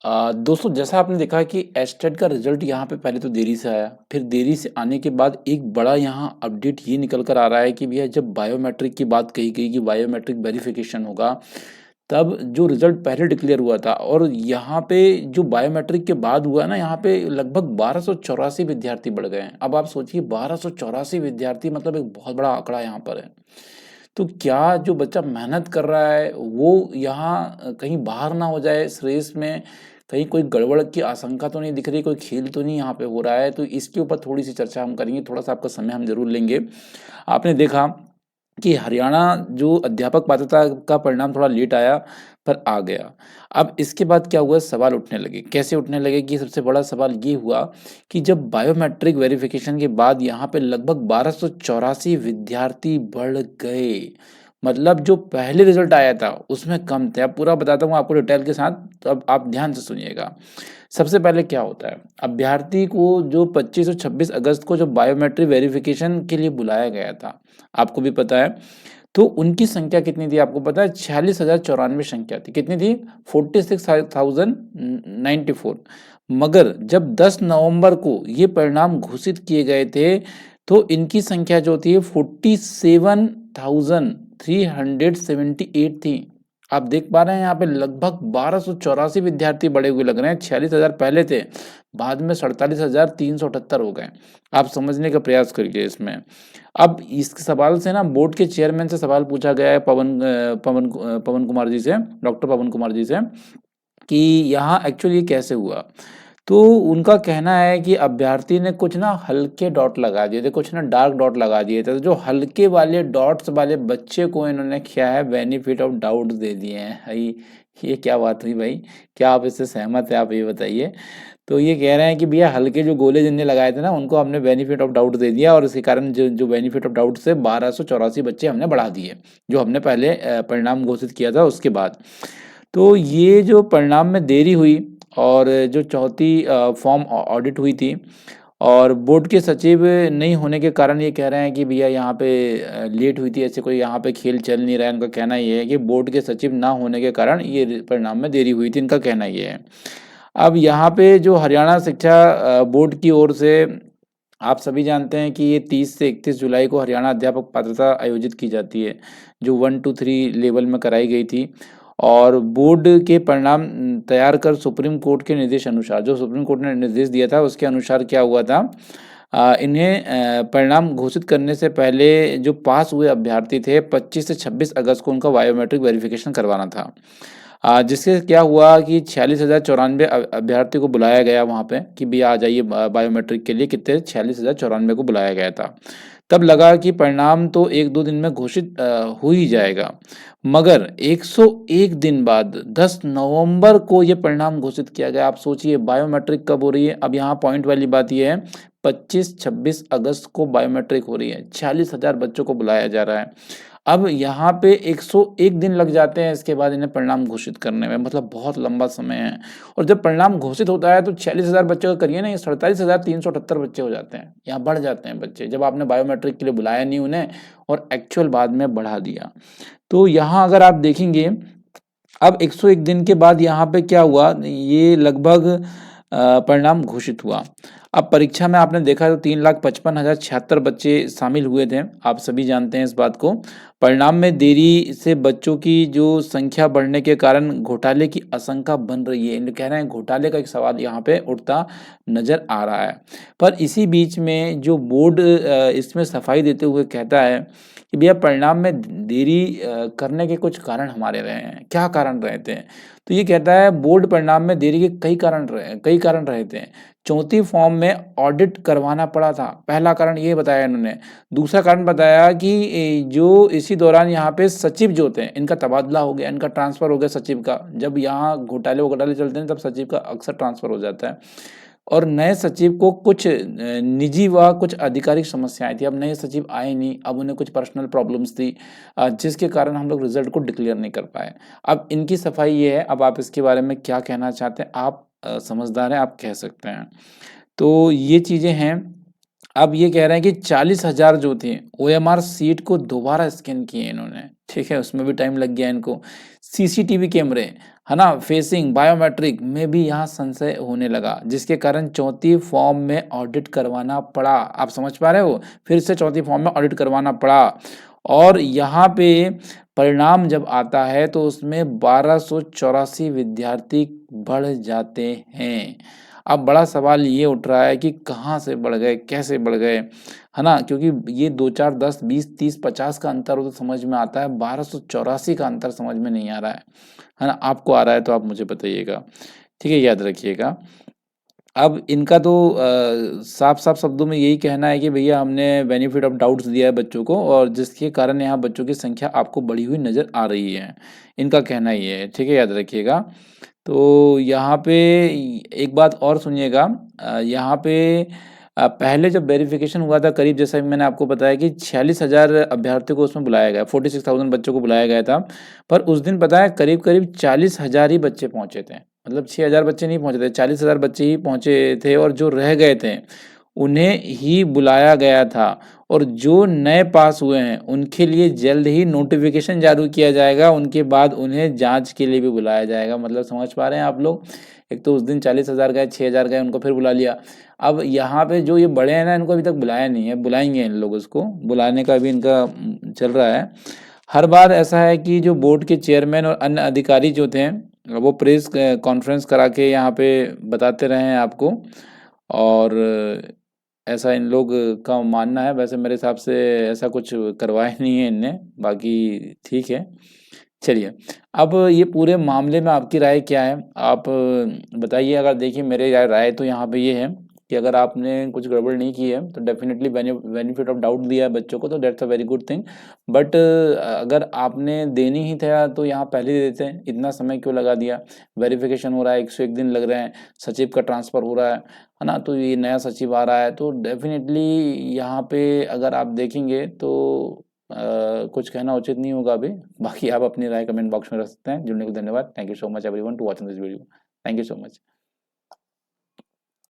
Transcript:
दोस्तों जैसा आपने देखा कि एस्टेट का रिजल्ट यहाँ पे पहले तो देरी से आया, फिर देरी से आने के बाद एक बड़ा यहाँ अपडेट ये निकल कर आ रहा है कि भैया जब बायोमेट्रिक की बात कही गई कि बायोमेट्रिक वेरिफिकेशन होगा, तब जो रिजल्ट पहले डिक्लेयर हुआ था और यहाँ पे जो बायोमेट्रिक के बाद हुआ ना, यहाँ पे लगभग 1284 विद्यार्थी बढ़ गए हैं। अब आप सोचिए 1284 विद्यार्थी मतलब एक बहुत बड़ा आंकड़ा यहाँ पर है। तो क्या जो बच्चा मेहनत कर रहा है वो यहाँ कहीं बाहर ना हो जाए इस रेस में, कहीं कोई गड़बड़ की आशंका तो नहीं दिख रही, कोई खेल तो नहीं यहाँ पे हो रहा है। तो इसके ऊपर थोड़ी सी चर्चा हम करेंगे, थोड़ा सा आपका समय हम जरूर लेंगे। आपने देखा कि हरियाणा जो अध्यापक पात्रता का परिणाम थोड़ा लेट आया पर आ गया। अब इसके बाद क्या हुआ, सवाल उठने लगे। कैसे उठने लगे कि सबसे बड़ा सवाल ये हुआ कि जब बायोमेट्रिक वेरिफिकेशन के बाद यहाँ पे लगभग 1284 विद्यार्थी बढ़ गए, मतलब जो पहले रिजल्ट आया था उसमें कम थे। अब पूरा बताता हूँ आपको डिटेल के साथ, तो अब आप ध्यान से सुनिएगा। सबसे पहले क्या होता है, अभ्यर्थी को जो 25 और 26 अगस्त को जो बायोमेट्रिक वेरिफिकेशन के लिए बुलाया गया था, आपको भी पता है, तो उनकी संख्या कितनी थी आपको पता है? 46,094 संख्या थी। कितनी थी? 46,094। मगर जब 10 नवंबर को ये परिणाम घोषित किए गए थे तो इनकी संख्या जो थी 47,378 थी। आप देख पा रहे हैं यहाँ पे लगभग 1284 विद्यार्थी बढ़े हुए लग रहे हैं। 46,000 पहले थे, बाद में 47,378 हो गए। आप समझने का प्रयास करिए इसमें। अब इस सवाल से ना बोर्ड के चेयरमैन से सवाल पूछा गया है, पवन कुमार जी से, डॉक्टर पवन कुमार जी से, कि यहाँ एक्चुअली ये कैसे हुआ। तो उनका कहना है कि अभ्यर्थी ने कुछ ना हल्के डॉट लगा दिए थे, कुछ ना डार्क डॉट लगा दिए थे। तो जो हल्के वाले डॉट्स वाले बच्चे को इन्होंने क्या है, बेनिफिट ऑफ डाउट दे दिए हैं। भाई ये क्या बात हुई भाई, क्या आप इससे सहमत है? आप ये बताइए। तो ये कह रहे हैं कि भैया हल्के जो गोले जिनने लगाए थे ना, उनको हमने बेनिफिट ऑफ डाउट दे दिया और इसके कारण जो जो बेनिफिट ऑफ डाउट से 1284 बच्चे हमने बढ़ा दिए, जो हमने पहले परिणाम घोषित किया था उसके बाद। तो ये जो परिणाम में देरी हुई और जो चौथी फॉर्म ऑडिट हुई थी, और बोर्ड के सचिव नहीं होने के कारण ये कह रहे हैं कि भैया यहाँ पे लेट हुई थी, ऐसे कोई यहाँ पे खेल चल नहीं रहा है। उनका कहना ये है कि बोर्ड के सचिव ना होने के कारण ये परिणाम में देरी हुई थी, इनका कहना ये है। अब यहाँ पे जो हरियाणा शिक्षा बोर्ड की ओर से, आप सभी जानते हैं कि ये 30 से 31 जुलाई को हरियाणा अध्यापक पात्रता आयोजित की जाती है, जो 1 to 3 लेवल में कराई गई थी। और बोर्ड के परिणाम तैयार कर सुप्रीम कोर्ट के निर्देश अनुसार, जो सुप्रीम कोर्ट ने निर्देश दिया था उसके अनुसार क्या हुआ था, इन्हें परिणाम घोषित करने से पहले जो पास हुए अभ्यर्थी थे 25 से 26 अगस्त को उनका बायोमेट्रिक वेरिफिकेशन करवाना था। जिससे क्या हुआ कि 46,094 अभ्यर्थी को बुलाया गया वहाँ पे कि भैया आ जाइए बायोमेट्रिक के लिए। कितने? 46,094 को बुलाया गया था। तब लगा कि परिणाम तो 1-2 दिन में घोषित हो ही जाएगा, मगर 101 दिन बाद 10 नवंबर को ये परिणाम घोषित किया गया। आप सोचिए बायोमेट्रिक कब हो रही है। अब यहाँ पॉइंट वाली बात ये है, 25-26 अगस्त को बायोमेट्रिक हो रही है, 46,000 बच्चों को बुलाया जा रहा है। अब यहाँ पे 101 दिन लग जाते हैं इसके बाद इन्हें परिणाम घोषित करने में, मतलब बहुत लंबा समय है। और जब परिणाम घोषित होता है तो 46,000 बच्चों का करिए ना, ये 47,378 बच्चे हो जाते हैं, यहाँ बढ़ जाते हैं बच्चे, जब आपने बायोमेट्रिक के लिए बुलाया नहीं उन्हें और एक्चुअल बाद में बढ़ा दिया। तो यहाँ अगर आप देखेंगे, अब 101 दिन के बाद यहाँ पे क्या हुआ, ये लगभग परिणाम घोषित हुआ। अब परीक्षा में आपने देखा तो 3,55,076 बच्चे शामिल हुए थे, आप सभी जानते हैं इस बात को। परिणाम में देरी से बच्चों की जो संख्या बढ़ने के कारण घोटाले की आशंका बन रही है। कह रहे हैं घोटाले का एक सवाल यहाँ पे उठता नजर आ रहा है। पर इसी बीच में जो बोर्ड इसमें सफाई देते हुए कहता है कि भैया परिणाम में देरी करने के कुछ कारण हमारे रहे हैं। क्या कारण रहे थे? तो ये कहता है बोर्ड परिणाम में देरी के कई कारण रहे थे। चौथी फॉर्म में ऑडिट करवाना पड़ा था, पहला कारण ये बताया इन्होंने। दूसरा कारण बताया कि जो इसी दौरान यहाँ पे सचिव जो थे इनका तबादला हो गया, इनका ट्रांसफर हो गया सचिव का। जब यहाँ घोटाले चलते हैं तब सचिव का अक्सर ट्रांसफर हो जाता है। और नए सचिव को कुछ निजी व कुछ आधिकारिक समस्याएं थी। अब नए सचिव आए नहीं, अब उन्हें कुछ पर्सनल प्रॉब्लम्स थी, जिसके कारण हम लोग रिजल्ट को डिक्लेयर नहीं कर पाए। अब इनकी सफाई ये है। अब आप इसके बारे में क्या कहना चाहते हैं? आप समझदार हैं, आप कह सकते हैं। तो ये चीज़ें हैं। अब ये कह रहे हैं कि 40,000 जो थी ओएमआर सीट को दोबारा स्कैन किए इन्होंने, ठीक है, उसमें भी टाइम लग गया इनको। सीसीटीवी कैमरे, है ना, फेसिंग बायोमेट्रिक में भी यहाँ संशय होने लगा, जिसके कारण चौथी फॉर्म में ऑडिट करवाना पड़ा। आप समझ पा रहे हो, फिर से चौथी फॉर्म में ऑडिट करवाना पड़ा। और यहाँ पे परिणाम जब आता है तो उसमें 1284 विद्यार्थी बढ़ जाते हैं। अब बड़ा सवाल ये उठ रहा है कि कहाँ से बढ़ गए, कैसे बढ़ गए, है ना, क्योंकि ये 2 4 10 20 30 50 का अंतर हो तो समझ में आता है, 1284 का अंतर समझ में नहीं आ रहा है ना। आपको आ रहा है तो आप मुझे बताइएगा, ठीक है, याद रखिएगा। अब इनका तो साफ-साफ शब्दों में यही कहना है कि भैया हमने बेनिफिट ऑफ डाउट्स दिया है बच्चों को और जिसके कारण यहाँ बच्चों की संख्या आपको बढ़ी हुई नज़र आ रही है। इनका कहना ये है, ठीक है, याद रखिएगा। तो यहाँ पे एक बात और सुनिएगा, यहाँ पे पहले जब वेरिफिकेशन हुआ था करीब, जैसा कि मैंने आपको बताया कि 46,000 अभ्यर्थियों को उसमें बुलाया गया, 46,000 बच्चों को बुलाया गया था। पर उस दिन पता है करीब-करीब 40,000 ही बच्चे पहुँचे थे। मतलब 6,000 बच्चे नहीं पहुँचे थे, 40,000 बच्चे ही पहुँचे थे और जो रह गए थे, उन्हें ही बुलाया गया था। और जो नए पास हुए हैं, उनके लिए जल्द ही नोटिफ़िकेशन जारी किया जाएगा, उनके बाद उन्हें जाँच के लिए भी बुलाया जाएगा। मतलब समझ पा रहे हैं आप लोग? एक तो उस दिन 40,000 गए, 6,000 गए, उनको फिर बुला लिया। अब यहाँ पे जो ये बड़े हैं ना, इनको अभी तक बुलाया नहीं है, बुलाएँगे इन लोग उसको, बुलाने का भी इनका चल रहा है। हर बार ऐसा है कि जो बोर्ड के चेयरमैन और अन्य अधिकारी जो थे, वो प्रेस कॉन्फ्रेंस करा के यहाँ पे बताते रहे हैं आपको। और ऐसा इन लोग का मानना है, वैसे मेरे हिसाब से ऐसा कुछ करवाया नहीं है इनने, बाकी ठीक है। चलिए, अब ये पूरे मामले में आपकी राय क्या है? आप बताइए। अगर देखिए मेरी राय तो यहाँ पे ये है कि अगर आपने कुछ गड़बड़ नहीं की है तो डेफ़िनेटली बेनिफिट ऑफ डाउट दिया है बच्चों को, तो that's a very good thing. But अगर आपने देनी ही था तो यहाँ पहले दे देते, इतना समय क्यों लगा दिया? वेरिफिकेशन हो रहा है, 101 दिन लग रहे हैं, सचिव का ट्रांसफ़र हो रहा है ना? तो ये नया सचिव आ रहा है, तो डेफ़िनेटली यहाँ पे अगर आप देखेंगे तो कुछ कहना उचित नहीं होगा अभी। बाकी आप अपनी राय कमेंट बॉक्स में रख सकते हैं। जुड़ने के लिए धन्यवाद। Thank you so much everyone to watching this video. Thank you so much.